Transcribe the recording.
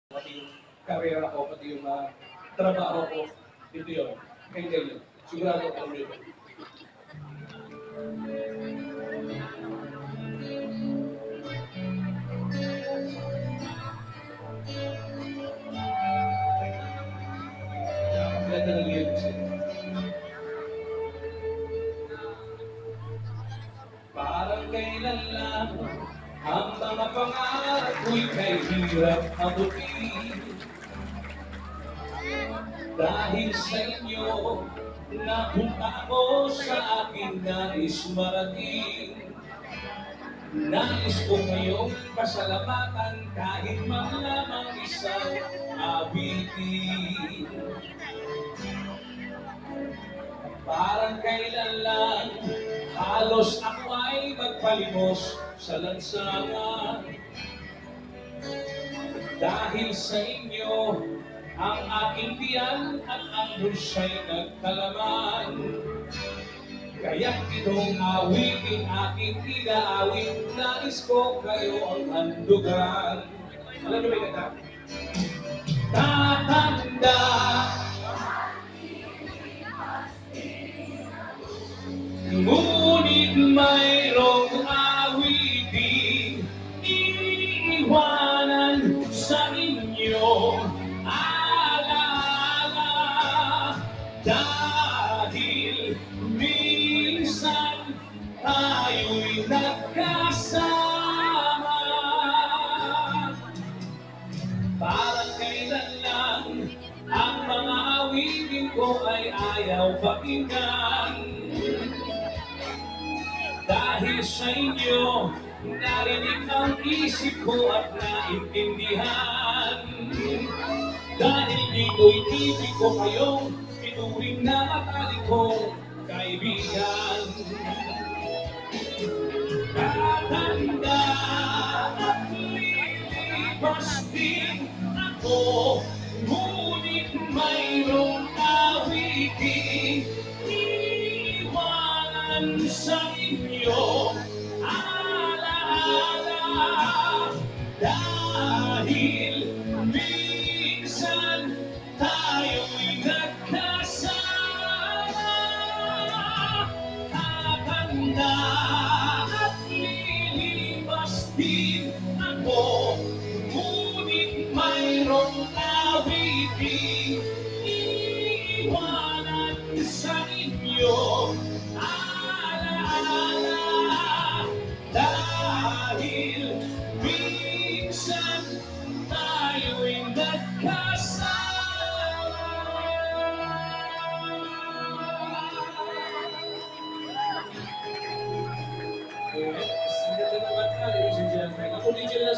pati yung karera ko, pati yung trabaho ko. Ito yun. Kaya yun. Sigurado ako alam yun. Ganda ng lyrics eh. Parang kailan lang ang mga pangarap ko'y kay hirap abutin. Dahil sa inyo, napunta ako sa aking nais marating. Nais ko ngayong pasalamatan kahit man lamang isang awitin. Parang kailan lang halos ako ay magpalimos sa lansangan. Dahil sa inyo, ang aking tiyan at ang bulsa'y nagkalaman. Kaya't itong awitin aking inaawit, nais ko kayo ang handugan. Alam niyo ba yung kanta? Tatanda, ngunit mayroong awitin iniiwanan sa inyo. Alaala, dahil minsan tayo'y nagkasama. Parang kailan lang ang mga awitin ko ay ayaw pakinggan. Dahil sa inyo, narinig ang isip ko at naintindihan. Dahil dito'y ibig ko kayong ituring na matalik kong kaibigan. Tatanda at lilipas din ako, ngunit mayroong awitin iniiwanan sa inyo. Alaala, dahil minsan tayo'y nagkasama. Tatanda at lilipas din ako, ngunit mayroong awitin iniiwanan sa inyo. Alaala, dahil minsan tayo'y nagkasama. Yes, ang ganda naman ka, ladies and gentlemen. Ako din dyan lang si